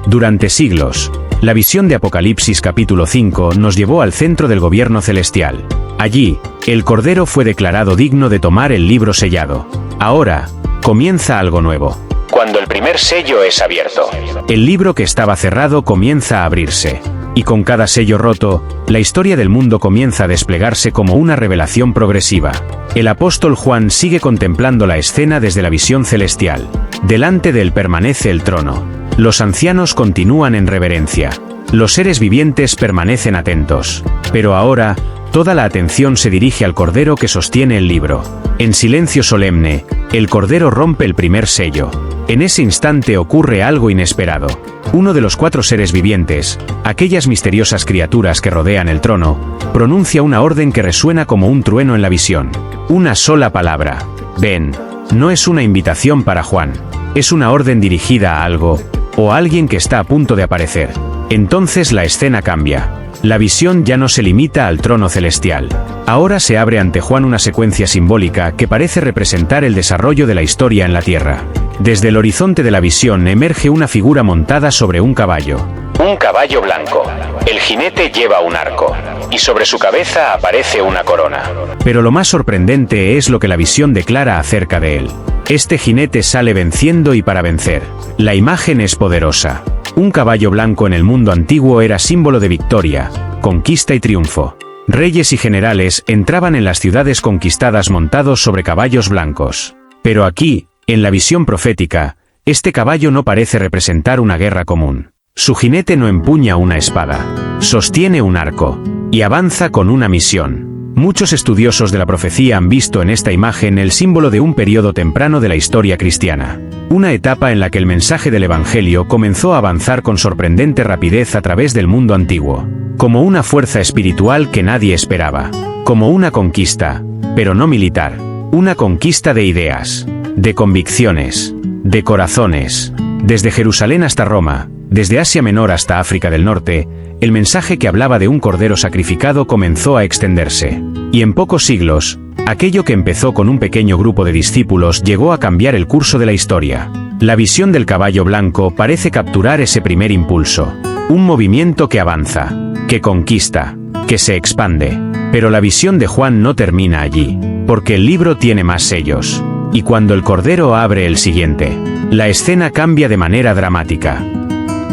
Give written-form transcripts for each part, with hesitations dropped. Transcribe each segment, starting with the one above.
Durante siglos, la visión de Apocalipsis capítulo 5 nos llevó al centro del gobierno celestial. Allí, el Cordero fue declarado digno de tomar el libro sellado. Ahora, comienza algo nuevo. Cuando el primer sello es abierto, el libro que estaba cerrado comienza a abrirse. Y con cada sello roto, la historia del mundo comienza a desplegarse como una revelación progresiva. El apóstol Juan sigue contemplando la escena desde la visión celestial. Delante de él permanece el trono. Los ancianos continúan en reverencia. Los seres vivientes permanecen atentos. Pero ahora, toda la atención se dirige al Cordero que sostiene el libro. En silencio solemne, el Cordero rompe el primer sello. En ese instante ocurre algo inesperado. Uno de los 4 seres vivientes, aquellas misteriosas criaturas que rodean el trono, pronuncia una orden que resuena como un trueno en la visión. Una sola palabra. Ven. No es una invitación para Juan. Es una orden dirigida a algo, o a alguien que está a punto de aparecer. Entonces la escena cambia. La visión ya no se limita al trono celestial. Ahora se abre ante Juan una secuencia simbólica que parece representar el desarrollo de la historia en la tierra. Desde el horizonte de la visión emerge una figura montada sobre un caballo. Un caballo blanco. El jinete lleva un arco. Y sobre su cabeza aparece una corona. Pero lo más sorprendente es lo que la visión declara acerca de él. Este jinete sale venciendo y para vencer. La imagen es poderosa. Un caballo blanco en el mundo antiguo era símbolo de victoria, conquista y triunfo. Reyes y generales entraban en las ciudades conquistadas montados sobre caballos blancos. Pero aquí, en la visión profética, este caballo no parece representar una guerra común. Su jinete no empuña una espada, sostiene un arco, y avanza con una misión. Muchos estudiosos de la profecía han visto en esta imagen el símbolo de un periodo temprano de la historia cristiana. Una etapa en la que el mensaje del Evangelio comenzó a avanzar con sorprendente rapidez a través del mundo antiguo. Como una fuerza espiritual que nadie esperaba. Como una conquista, pero no militar. Una conquista de ideas, de convicciones, de corazones. Desde Jerusalén hasta Roma, desde Asia Menor hasta África del Norte, el mensaje que hablaba de un cordero sacrificado comenzó a extenderse. Y en pocos siglos, aquello que empezó con un pequeño grupo de discípulos llegó a cambiar el curso de la historia. La visión del caballo blanco parece capturar ese primer impulso. Un movimiento que avanza, que conquista, que se expande. Pero la visión de Juan no termina allí, porque el libro tiene más sellos. Y cuando el Cordero abre el siguiente, la escena cambia de manera dramática.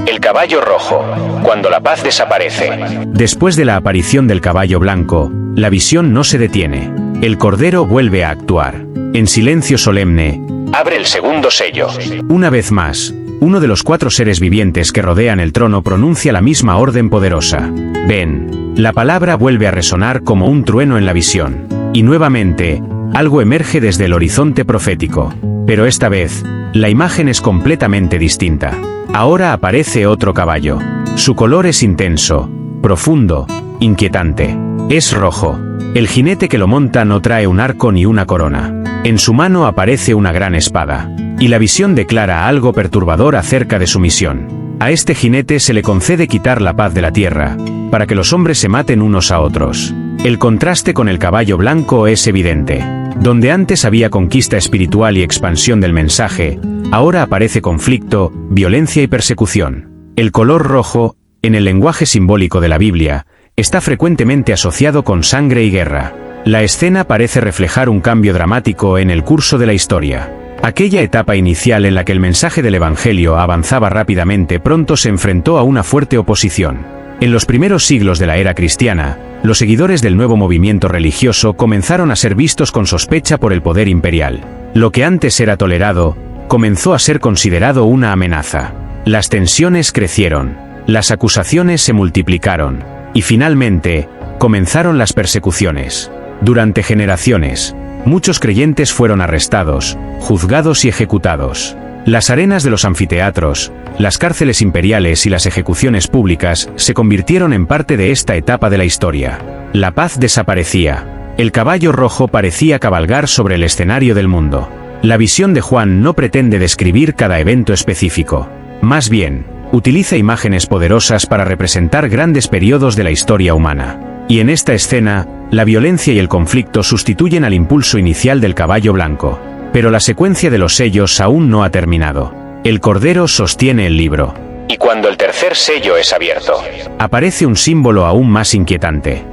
El caballo rojo, cuando la paz desaparece. Después de la aparición del caballo blanco, la visión no se detiene. El Cordero vuelve a actuar. En silencio solemne, abre el segundo sello. Una vez más, uno de los 4 seres vivientes que rodean el trono pronuncia la misma orden poderosa. Ven. La palabra vuelve a resonar como un trueno en la visión. Y nuevamente, algo emerge desde el horizonte profético. Pero esta vez, la imagen es completamente distinta. Ahora aparece otro caballo. Su color es intenso, profundo, inquietante. Es rojo. El jinete que lo monta no trae un arco ni una corona. En su mano aparece una gran espada. Y la visión declara algo perturbador acerca de su misión. A este jinete se le concede quitar la paz de la tierra, para que los hombres se maten unos a otros. El contraste con el caballo blanco es evidente. Donde antes había conquista espiritual y expansión del mensaje, ahora aparece conflicto, violencia y persecución. El color rojo, en el lenguaje simbólico de la Biblia, está frecuentemente asociado con sangre y guerra. La escena parece reflejar un cambio dramático en el curso de la historia. Aquella etapa inicial en la que el mensaje del Evangelio avanzaba rápidamente pronto se enfrentó a una fuerte oposición. En los primeros siglos de la era cristiana, los seguidores del nuevo movimiento religioso comenzaron a ser vistos con sospecha por el poder imperial. Lo que antes era tolerado, comenzó a ser considerado una amenaza. Las tensiones crecieron, las acusaciones se multiplicaron, y finalmente, comenzaron las persecuciones. Durante generaciones, muchos creyentes fueron arrestados, juzgados y ejecutados. Las arenas de los anfiteatros, las cárceles imperiales y las ejecuciones públicas se convirtieron en parte de esta etapa de la historia. La paz desaparecía. El caballo rojo parecía cabalgar sobre el escenario del mundo. La visión de Juan no pretende describir cada evento específico. Más bien, utiliza imágenes poderosas para representar grandes periodos de la historia humana. Y en esta escena, la violencia y el conflicto sustituyen al impulso inicial del caballo blanco. Pero la secuencia de los sellos aún no ha terminado. El Cordero sostiene el libro. Y cuando el tercer sello es abierto, aparece un símbolo aún más inquietante.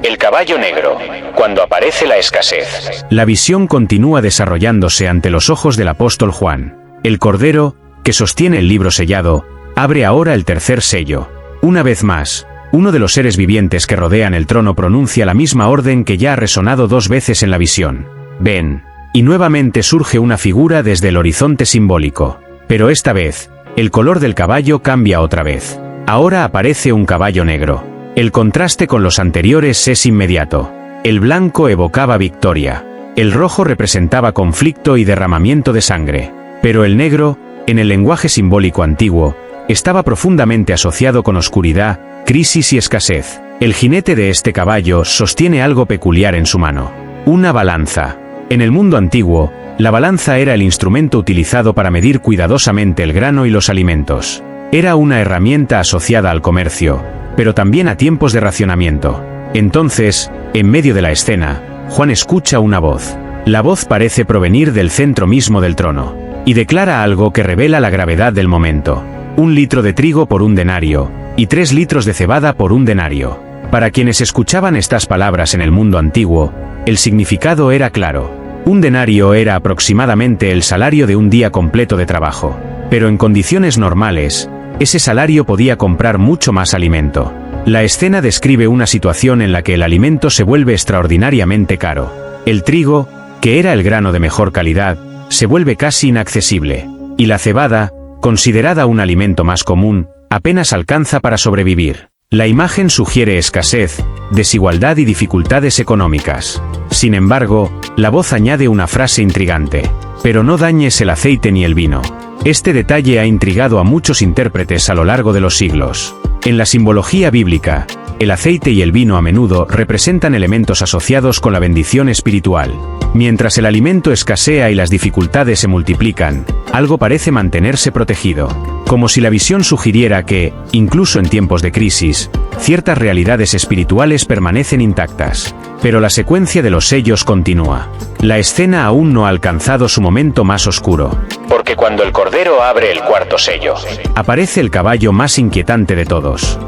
El caballo negro, cuando aparece la escasez. La visión continúa desarrollándose ante los ojos del apóstol Juan. El cordero, que sostiene el libro sellado, abre ahora el tercer sello. Una vez más, uno de los seres vivientes que rodean el trono pronuncia la misma orden que ya ha resonado 2 veces en la visión. Ven. Y nuevamente surge una figura desde el horizonte simbólico. Pero esta vez, el color del caballo cambia otra vez. Ahora aparece un caballo negro. El contraste con los anteriores es inmediato. El blanco evocaba victoria. El rojo representaba conflicto y derramamiento de sangre. Pero el negro, en el lenguaje simbólico antiguo, estaba profundamente asociado con oscuridad, crisis y escasez. El jinete de este caballo sostiene algo peculiar en su mano. Una balanza. En el mundo antiguo, la balanza era el instrumento utilizado para medir cuidadosamente el grano y los alimentos. Era una herramienta asociada al comercio, pero también a tiempos de racionamiento. Entonces, en medio de la escena, Juan escucha una voz. La voz parece provenir del centro mismo del trono, y declara algo que revela la gravedad del momento. 1 litro de trigo por 1 denario, y 3 litros de cebada por 1 denario. Para quienes escuchaban estas palabras en el mundo antiguo, el significado era claro. 1 denario era aproximadamente el salario de un día completo de trabajo. Pero en condiciones normales, ese salario podía comprar mucho más alimento. La escena describe una situación en la que el alimento se vuelve extraordinariamente caro. El trigo, que era el grano de mejor calidad, se vuelve casi inaccesible. Y la cebada, considerada un alimento más común, apenas alcanza para sobrevivir. La imagen sugiere escasez, desigualdad y dificultades económicas. Sin embargo, la voz añade una frase intrigante. Pero no dañes el aceite ni el vino. Este detalle ha intrigado a muchos intérpretes a lo largo de los siglos. En la simbología bíblica, el aceite y el vino a menudo representan elementos asociados con la bendición espiritual. Mientras el alimento escasea y las dificultades se multiplican, algo parece mantenerse protegido. Como si la visión sugiriera que, incluso en tiempos de crisis, ciertas realidades espirituales permanecen intactas. Pero la secuencia de los sellos continúa. La escena aún no ha alcanzado su momento más oscuro. Porque cuando el cordero abre el 4º sello, aparece el caballo más inquietante de todos.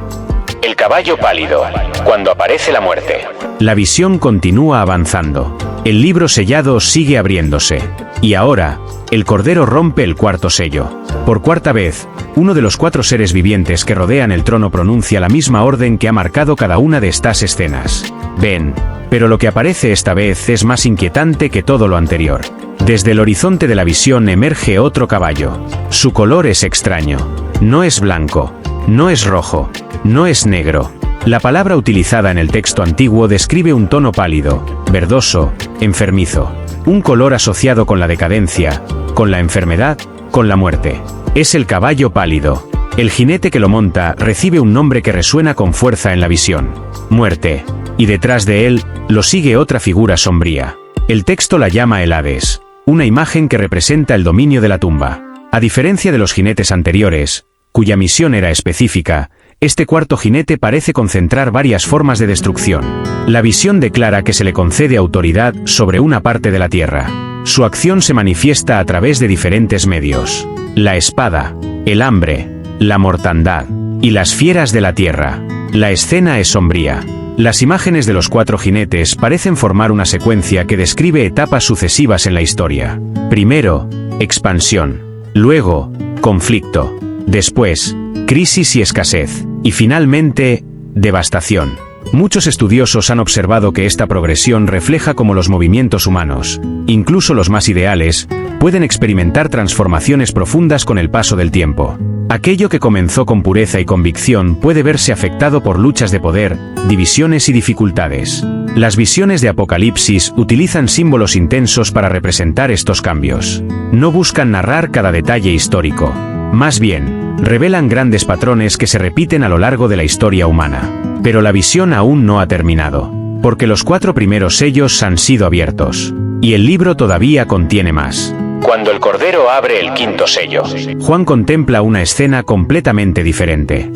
El caballo pálido, cuando aparece la muerte. La visión continúa avanzando. El libro sellado sigue abriéndose. Y ahora, el cordero rompe el 4º sello. Por 4ª vez, uno de los 4 seres vivientes que rodean el trono pronuncia la misma orden que ha marcado cada una de estas escenas. Ven. Pero lo que aparece esta vez es más inquietante que todo lo anterior. Desde el horizonte de la visión emerge otro caballo. Su color es extraño. No es blanco. No es rojo. No es negro. La palabra utilizada en el texto antiguo describe un tono pálido, verdoso, enfermizo. Un color asociado con la decadencia, con la enfermedad, con la muerte. Es el caballo pálido. El jinete que lo monta recibe un nombre que resuena con fuerza en la visión. Muerte. Y detrás de él, lo sigue otra figura sombría. El texto la llama el Hades, una imagen que representa el dominio de la tumba. A diferencia de los jinetes anteriores, cuya misión era específica, este 4º jinete parece concentrar varias formas de destrucción. La visión declara que se le concede autoridad sobre una parte de la tierra. Su acción se manifiesta a través de diferentes medios. La espada, el hambre, la mortandad y las fieras de la tierra. La escena es sombría. Las imágenes de los 4 jinetes parecen formar una secuencia que describe etapas sucesivas en la historia. Primero, expansión. Luego, conflicto. Después, crisis y escasez. Y finalmente, devastación. Muchos estudiosos han observado que esta progresión refleja cómo los movimientos humanos, incluso los más ideales, pueden experimentar transformaciones profundas con el paso del tiempo. Aquello que comenzó con pureza y convicción puede verse afectado por luchas de poder, divisiones y dificultades. Las visiones de Apocalipsis utilizan símbolos intensos para representar estos cambios. No buscan narrar cada detalle histórico. Más bien, revelan grandes patrones que se repiten a lo largo de la historia humana. Pero la visión aún no ha terminado, porque los 4 primeros sellos han sido abiertos. Y el libro todavía contiene más. Cuando el Cordero abre el 5º sello, Juan contempla una escena completamente diferente.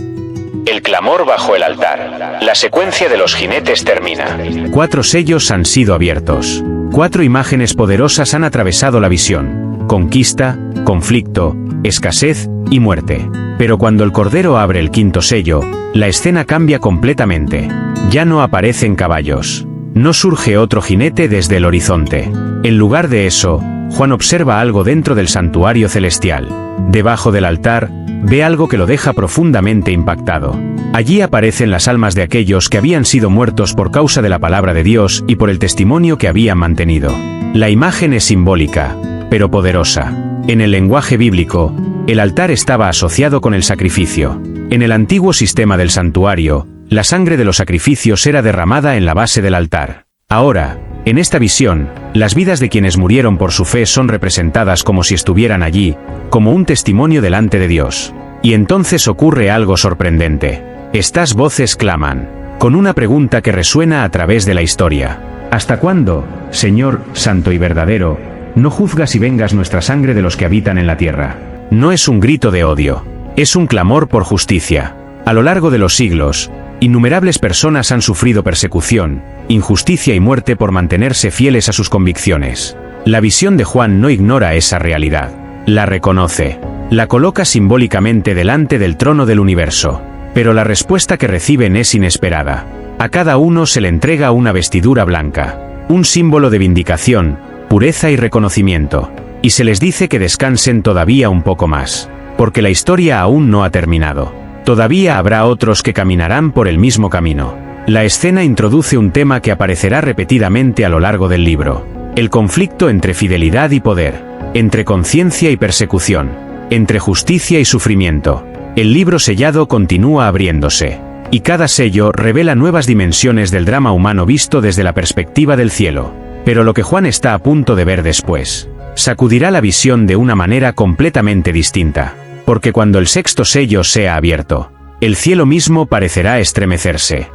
El clamor bajo el altar. La secuencia de los jinetes termina. 4 sellos han sido abiertos. 4 imágenes poderosas han atravesado la visión. Conquista, conflicto, escasez y muerte. Pero cuando el Cordero abre el quinto sello, la escena cambia completamente. Ya no aparecen caballos. No surge otro jinete desde el horizonte. En lugar de eso, Juan observa algo dentro del santuario celestial. Debajo del altar, ve algo que lo deja profundamente impactado. Allí aparecen las almas de aquellos que habían sido muertos por causa de la palabra de Dios y por el testimonio que habían mantenido. La imagen es simbólica, pero poderosa. En el lenguaje bíblico, el altar estaba asociado con el sacrificio. En el antiguo sistema del santuario, la sangre de los sacrificios era derramada en la base del altar. Ahora, en esta visión, las vidas de quienes murieron por su fe son representadas como si estuvieran allí, como un testimonio delante de Dios. Y entonces ocurre algo sorprendente. Estas voces claman, con una pregunta que resuena a través de la historia. ¿Hasta cuándo, Señor, santo y verdadero, no juzgas y vengas nuestra sangre de los que habitan en la tierra? No es un grito de odio, es un clamor por justicia. A lo largo de los siglos, innumerables personas han sufrido persecución, injusticia y muerte por mantenerse fieles a sus convicciones. La visión de Juan no ignora esa realidad, la reconoce, la coloca simbólicamente delante del trono del universo. Pero la respuesta que reciben es inesperada. A cada uno se le entrega una vestidura blanca, un símbolo de vindicación, pureza y reconocimiento, y se les dice que descansen todavía un poco más, porque la historia aún no ha terminado. Todavía habrá otros que caminarán por el mismo camino. La escena introduce un tema que aparecerá repetidamente a lo largo del libro: el conflicto entre fidelidad y poder, entre conciencia y persecución, entre justicia y sufrimiento. El libro sellado continúa abriéndose, y cada sello revela nuevas dimensiones del drama humano visto desde la perspectiva del cielo. Pero lo que Juan está a punto de ver después sacudirá la visión de una manera completamente distinta, porque cuando el sexto sello sea abierto, el cielo mismo parecerá estremecerse.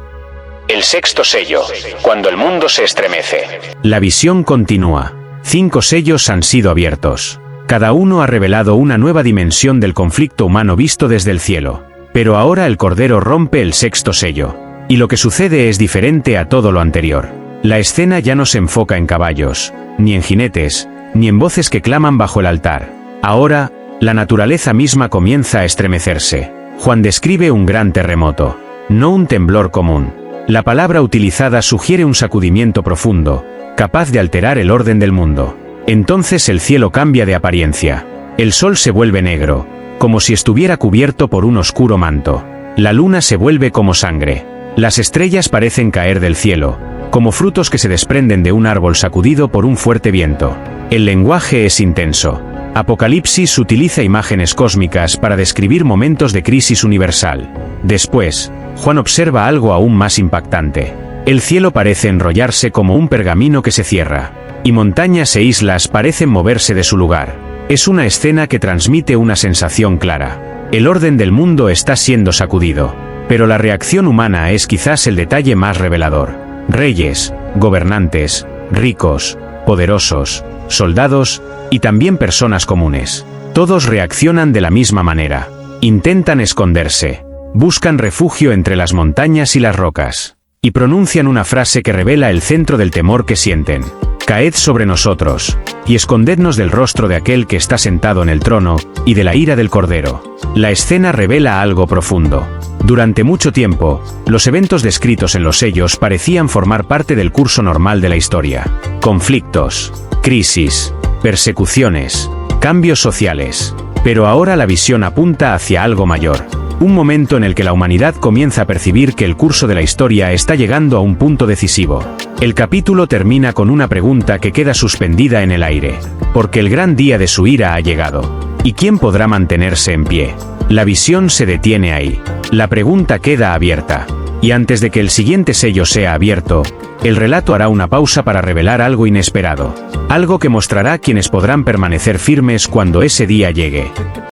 El sexto sello, cuando el mundo se estremece. La visión continúa. 5 sellos han sido abiertos. Cada uno ha revelado una nueva dimensión del conflicto humano visto desde el cielo. Pero ahora el Cordero rompe el sexto sello. Y lo que sucede es diferente a todo lo anterior. La escena ya no se enfoca en caballos, ni en jinetes, ni en voces que claman bajo el altar. Ahora, la naturaleza misma comienza a estremecerse. Juan describe un gran terremoto, no un temblor común. La palabra utilizada sugiere un sacudimiento profundo, capaz de alterar el orden del mundo. Entonces el cielo cambia de apariencia. El sol se vuelve negro, como si estuviera cubierto por un oscuro manto. La luna se vuelve como sangre. Las estrellas parecen caer del cielo, como frutos que se desprenden de un árbol sacudido por un fuerte viento. El lenguaje es intenso. Apocalipsis utiliza imágenes cósmicas para describir momentos de crisis universal. Después, Juan observa algo aún más impactante. El cielo parece enrollarse como un pergamino que se cierra, y montañas e islas parecen moverse de su lugar. Es una escena que transmite una sensación clara. El orden del mundo está siendo sacudido, pero la reacción humana es quizás el detalle más revelador. Reyes, gobernantes, ricos, poderosos, soldados, y también personas comunes. Todos reaccionan de la misma manera. Intentan esconderse. Buscan refugio entre las montañas y las rocas. Y pronuncian una frase que revela el centro del temor que sienten. Caed sobre nosotros, y escondednos del rostro de aquel que está sentado en el trono, y de la ira del Cordero. La escena revela algo profundo. Durante mucho tiempo, los eventos descritos en los sellos parecían formar parte del curso normal de la historia. Conflictos, crisis, persecuciones, cambios sociales. Pero ahora la visión apunta hacia algo mayor. Un momento en el que la humanidad comienza a percibir que el curso de la historia está llegando a un punto decisivo. El capítulo termina con una pregunta que queda suspendida en el aire. Porque el gran día de su ira ha llegado. ¿Y quién podrá mantenerse en pie? La visión se detiene ahí. La pregunta queda abierta. Y antes de que el siguiente sello sea abierto, el relato hará una pausa para revelar algo inesperado. Algo que mostrará quiénes podrán permanecer firmes cuando ese día llegue.